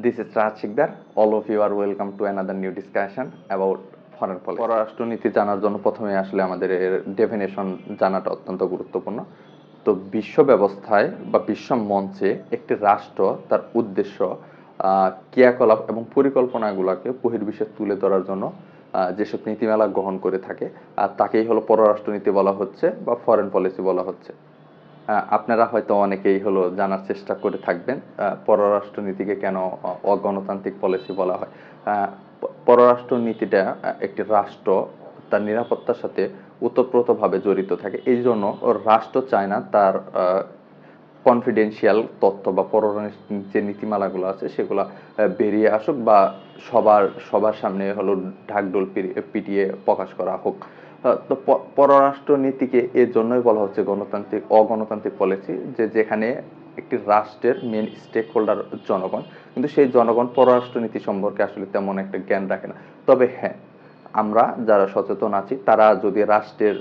This is Raj Sikdar. All of you are welcome to another new discussion about foreign policy. পররাষ্ট্রনীতি জানার জন্য প্রথমে আসলে আমাদের এর ডেফিনেশন জানাটা অত্যন্ত গুরুত্বপূর্ণ। তো বিশ্ব ব্যবস্থায় বা বিশ্ব মঞ্চে একটি রাষ্ট্র তার উদ্দেশ্য, ক্রিয়াকলাপ এবং পরিকল্পনাগুলোকে বহির্বিশ্বে তুলে ধরার জন্য যেসব নীতিমালা গ্রহণ করে থাকে তাকেই হলো পররাষ্ট্রনীতি বলা হচ্ছে বা ফরেন পলিসি বলা হচ্ছে। আপনারা হয়তো অনেকেই হলো জানার চেষ্টা করে থাকবেন পররাষ্ট্রনীতিকে কেন অগণতান্ত্রিক পলিসি বলা হয়। পররাষ্ট্রনীতিটা একটি রাষ্ট্র তার নিরাপত্তার সাথে ওতপ্রোতভাবে জড়িত থাকে, এই জন্য রাষ্ট্র চায় না তার কনফিডেন্সিয়াল তথ্য বা পররাষ্ট্র যে নীতিমালাগুলো আছে সেগুলো বেরিয়ে আসুক বা সবার সামনে হলো ঢাকঢোল পিটিয়ে প্রকাশ করা হোক। তো পররাষ্ট্রনীতিকে এর জন্যই বলা হচ্ছে অগণতান্ত্রিক পলিসি, যেখানে একটি রাষ্ট্রের মেন স্টেক হোল্ডার জনগণ, কিন্তু সেই জনগণ পররাষ্ট্রনীতি সম্পর্কে আসলে তেমন একটা জ্ঞান রাখে না। তবে হ্যাঁ, আমরা যারা সচেতন আছি তারা যদি রাষ্ট্রের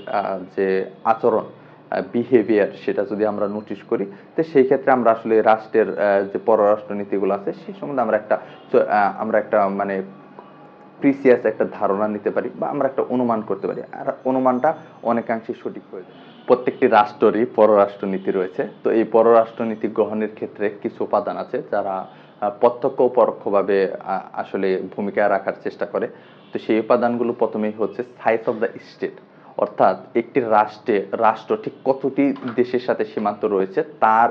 যে আচরণ, বিহেভিয়ার, সেটা যদি আমরা নোটিশ করি, তো সেই ক্ষেত্রে আমরা আসলে রাষ্ট্রের যে পররাষ্ট্রনীতিগুলো আছে সেই সম্বন্ধে আমরা একটা মানে প্রিসিয়াস একটা ধারণা নিতে পারি বা আমরা একটা অনুমান করতে পারি, আর অনুমানটা অনেকাংশে সঠিক হয়ে যায়। প্রত্যেকটি রাষ্ট্রেরই পররাষ্ট্রনীতি রয়েছে। তো এই পররাষ্ট্রনীতি গ্রহণের ক্ষেত্রে কিছু উপাদান আছে যারা প্রত্যক্ষ ও পরোক্ষভাবে আসলে ভূমিকা রাখার চেষ্টা করে। তো সেই উপাদানগুলো প্রথমেই হচ্ছে সাইজ অফ দ্য স্টেট, অর্থাৎ একটি রাষ্ট্র ঠিক কতটি দেশের সাথে সীমান্ত রয়েছে তার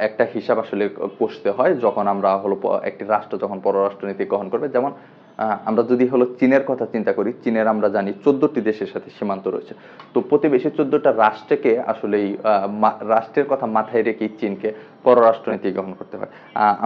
একটা হিসাব আসলে কষতে হয় যখন আমরা হলো একটি রাষ্ট্র যখন পররাষ্ট্রনীতি গ্রহণ করবে। যেমন আমরা যদি হলো চীনের কথা চিন্তা করি, চীনের আমরা জানি 14টি দেশের সাথে সীমান্ত রয়েছে। তো প্রতিবেশী 14টা রাষ্ট্রকে আসলে রাষ্ট্রের কথা মাথায় রেখে চীনকে পররাষ্ট্রনীতি গ্রহণ করতে হয়।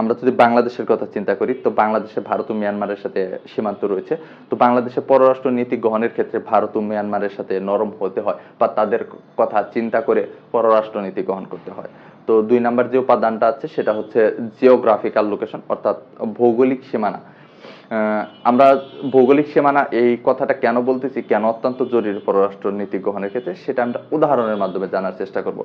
আমরা যদি বাংলাদেশের কথা চিন্তা করি, তো বাংলাদেশে ভারত ও মিয়ানমারের সাথে সীমান্ত রয়েছে। তো বাংলাদেশের পররাষ্ট্রনীতি গ্রহণের ক্ষেত্রে ভারত ও মিয়ানমারের সাথে নরম হতে হয় বা তাদের কথা চিন্তা করে পররাষ্ট্রনীতি গ্রহণ করতে হয়। তো 2 নাম্বার যে উপাদানটা আছে সেটা হচ্ছে জিওগ্রাফিক্যাল লোকেশন, অর্থাৎ ভৌগোলিক সীমানা। আমরা ভৌগোলিক সীমানা এই কথাটা কেন বলতেছি, কেন অত্যন্ত জরুরি পররাষ্ট্র নীতি গ্রহণের ক্ষেত্রে, সেটা আমরা উদাহরণের মাধ্যমে জানার চেষ্টা করব।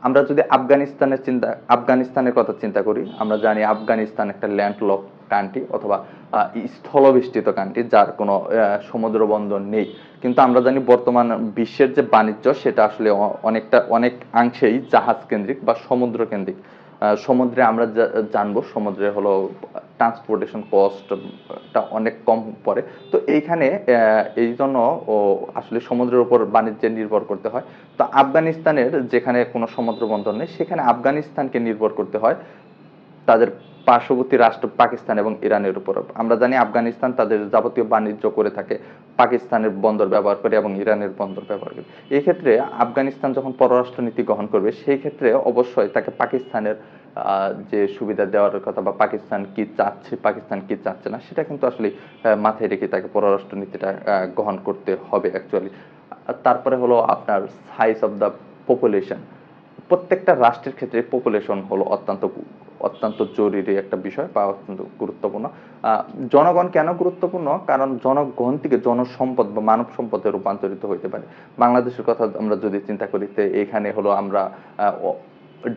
আমরা যদি আফগানিস্তানের কথা চিন্তা করি, আমরা জানি আফগানিস্তান একটা ল্যান্ডলক কান্ট্রি অথবা স্থলবেষ্টিত কান্ট্রি, যার কোনো সমুদ্র বন্দর নেই। কিন্তু আমরা জানি বর্তমান বিশ্বের যে বাণিজ্য সেটা আসলে অনেক অংশেই জাহাজ কেন্দ্রিক বা সমুদ্র কেন্দ্রিক। সমুদ্রে আমরা জানবো সমুদ্রে হলো ট্রান্সপোর্টেশন কস্টটা অনেক কম পড়ে। তো এইখানে এই জন্য আসলে সমুদ্রের উপর বাণিজ্যে নির্ভর করতে হয়। তো আফগানিস্তানের যেখানে কোনো সমুদ্র বন্দর নেই সেখানে আফগানিস্তানকে নির্ভর করতে হয় তাদের পার্শ্ববর্তী রাষ্ট্র পাকিস্তান এবং ইরানের উপর। আমরা জানি আফগানিস্তান তাদের যাবতীয় বাণিজ্য করে থাকে পাকিস্তানের বন্দর ব্যবহার করে এবং ইরানের বন্দর ব্যবহার করে। এই ক্ষেত্রে আফগানিস্তান যখন পররাষ্ট্রনীতি গ্রহণ করবে সেই ক্ষেত্রে অবশ্যই তাকে পাকিস্তানের যে সুবিধা দেওয়ার কথা বা পাকিস্তান কি চাচ্ছে না সেটা কিন্তু আসলে মাথায় রেখে তাকে পররাষ্ট্রনীতিটা গ্রহণ করতে হবে অ্যাকচুয়ালি। তারপরে হলো আপনার সাইজ অফ দ্য পপুলেশন। প্রত্যেকটা রাষ্ট্রের ক্ষেত্রে পপুলেশন হলো অত্যন্ত জরুরি একটা বিষয় বা অত্যন্ত গুরুত্বপূর্ণ। জনগণ কেন গুরুত্বপূর্ণ? কারণ জনগণ থেকে জনসম্পদ বা মানব সম্পদে রূপান্তরিত হইতে পারে। বাংলাদেশের কথা আমরা যদি চিন্তা করি, তো এখানে হলো আমরা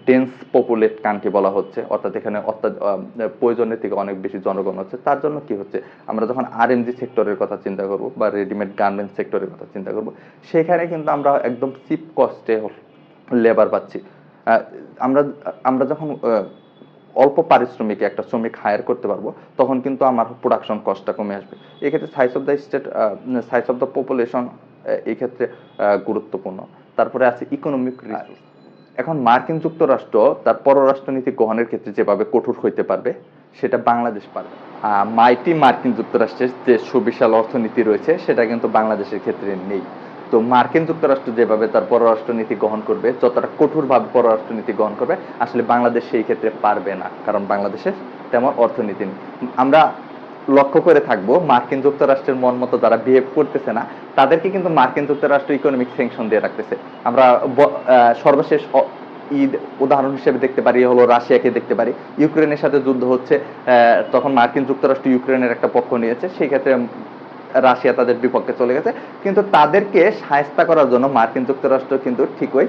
ডেন্স পপুলেট কান্ট্রি বলা হচ্ছে, অর্থাৎ এখানে প্রয়োজনের থেকে অনেক বেশি জনগণ হচ্ছে। তার জন্য কি হচ্ছে, আমরা যখন RMG সেক্টরের কথা চিন্তা করব বা রেডিমেড গার্মেন্টস সেক্টরের কথা চিন্তা করব, সেখানে কিন্তু আমরা একদম চিপ কস্টে লেবার পাচ্ছি। আমরা যখন অল্প পারিশ্রমিকে একটা শ্রমিক হায়ার করতে পারবো তখন কিন্তু আমার প্রোডাকশন কস্টটা কমে আসবে। এক্ষেত্রে সাইজ অফ দ্য পপুলেশন এই ক্ষেত্রে গুরুত্বপূর্ণ। তারপরে আছে ইকোনমিক রিসোর্স। এখন মার্কিন যুক্তরাষ্ট্র তার পররাষ্ট্রনীতি গ্রহণের ক্ষেত্রে যেভাবে কঠোর হইতে পারবে সেটা বাংলাদেশ পারবে। মাইটি মার্কিন যুক্তরাষ্ট্রের যে সুবিশাল অর্থনীতি রয়েছে সেটা কিন্তু বাংলাদেশের ক্ষেত্রে নেই। তো মার্কিন যুক্তরাষ্ট্র যেভাবে তার পররাষ্ট্রনীতি গ্রহণ করবে, যতটা কঠোরভাবে পররাষ্ট্রনীতি গ্রহণ করবে, আসলে বাংলাদেশ সেই ক্ষেত্রে পারবে না, কারণ বাংলাদেশের তেমন অর্থনীতি নেই। আমরা লক্ষ্য করে থাকবো মার্কিন যুক্তরাষ্ট্রের মন মতো যারা বিহেভ করতেছে না তাদেরকে কিন্তু মার্কিন যুক্তরাষ্ট্র ইকোনমিক স্যাংশন দিয়ে রাখতেছে। আমরা সর্বশেষ উদাহরণ হিসেবে দেখতে পারি হলো রাশিয়াকে দেখতে পারি। ইউক্রেনের সাথে যুদ্ধ হচ্ছে, তখন মার্কিন যুক্তরাষ্ট্র ইউক্রেনের একটা পক্ষ নিয়েছে, সেই ক্ষেত্রে রাশিয়া তাদের বিপক্ষে চলে গেছে। কিন্তু তাদেরকে শায়েস্তা করার জন্য মার্কিন যুক্তরাষ্ট্র কিন্তু ঠিকই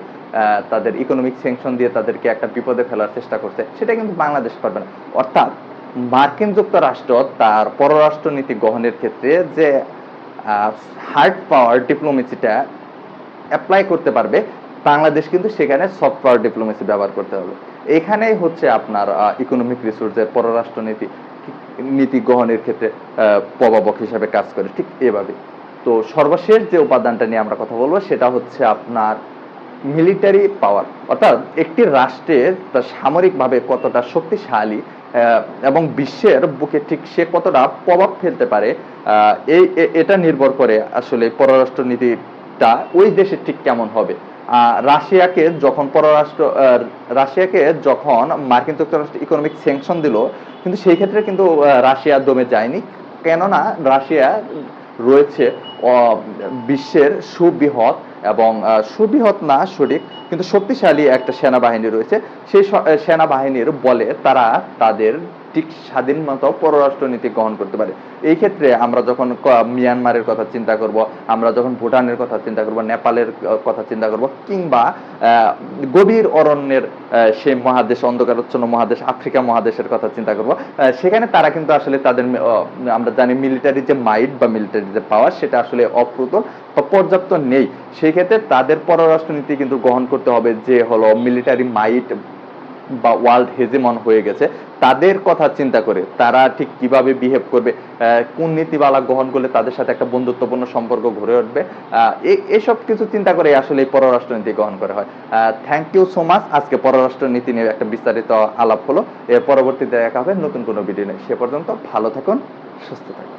তাদের ইকোনমিক স্যাংশন দিয়ে তাদেরকে একটা বিপদে ফেলার চেষ্টা করছে, সেটা কিন্তু বাংলাদেশ পারবে না। অর্থাৎ মার্কিন যুক্তরাষ্ট্র তার পররাষ্ট্র নীতি গ্রহণের ক্ষেত্রে যে হার্ড পাওয়ার ডিপ্লোমেসিটা অ্যাপ্লাই করতে পারবে, বাংলাদেশ কিন্তু সেখানে সফট পাওয়ার ডিপ্লোমেসি ব্যবহার করতে হবে। এখানেই হচ্ছে আপনার ইকোনমিক রিসোর্সের পররাষ্ট্র নীতি গ্রহণের ক্ষেত্রে প্রভাবক হিসাবে কাজ করে, ঠিক এভাবে। তো সর্বশেষ যে উপাদানটা নিয়ে আমরা কথা বলবো সেটা হচ্ছে আপনার মিলিটারি পাওয়ার, অর্থাৎ একটি রাষ্ট্রের তার সামরিকভাবে কতটা শক্তিশালী এবং বিশ্বের বুকে ঠিক সে কতটা প্রভাব ফেলতে পারে, এটা নির্ভর করে আসলে পররাষ্ট্র নীতিটা ওই দেশের ঠিক কেমন হবে। রাশিয়াকে যখন রাশিয়াকে যখন মার্কিন যুক্তরাষ্ট্র ইকোনমিক স্যাংশন দিল, কিন্তু সেই ক্ষেত্রে কিন্তু রাশিয়া দমে যায়নি, কেননা রাশিয়া রয়েছে বিশ্বের সুবৃহৎ এবং সুবৃহৎ না সঠিক কিন্তু শক্তিশালী একটা সেনাবাহিনী রয়েছে। সেই সেনাবাহিনীর বলে তারা তাদের ঠিক স্বাধীন মতো পররাষ্ট্র নীতি গ্রহণ করতে পারে। এই ক্ষেত্রে আমরা যখন মিয়ানমারের কথা চিন্তা করব, আমরা যখন ভুটানের কথা চিন্তা করব, নেপালের কথা চিন্তা করব, কিংবা গভীর অরণ্যের সেই মহাদেশ, অন্ধকারাচ্ছন্ন মহাদেশ আফ্রিকা মহাদেশের কথা চিন্তা করব, সেখানে তারা কিন্তু আসলে তাদের আমরা জানি মিলিটারি যে মাইট বা মিলিটারি যে পাওয়ার সেটা আসলে অপ্রতুল বা পর্যাপ্ত নেই। সেই ক্ষেত্রে তাদের পররাষ্ট্র নীতি কিন্তু গ্রহণ করতে হবে যে হলো মিলিটারি মাইট বা ওয়ার্ল্ড হেজেমন হয়ে গেছে, তাদের কথা চিন্তা করে তারা ঠিক কিভাবে বিহেভ করবে, কোন নীতিমালা গ্রহণ করলে তাদের সাথে একটা বন্ধুত্বপূর্ণ সম্পর্ক গড়ে উঠবে, এসব কিছু চিন্তা করে আসলে এই পররাষ্ট্র নীতি গ্রহণ করা হয়। Thank you so much. আজকে পররাষ্ট্র নীতি নিয়ে একটা বিস্তারিত আলাপ হলো। এর পরবর্তীতে দেখা হবে নতুন কোনো ভিডিও নিয়ে। সে পর্যন্ত ভালো থাকুন, সুস্থ থাকুন।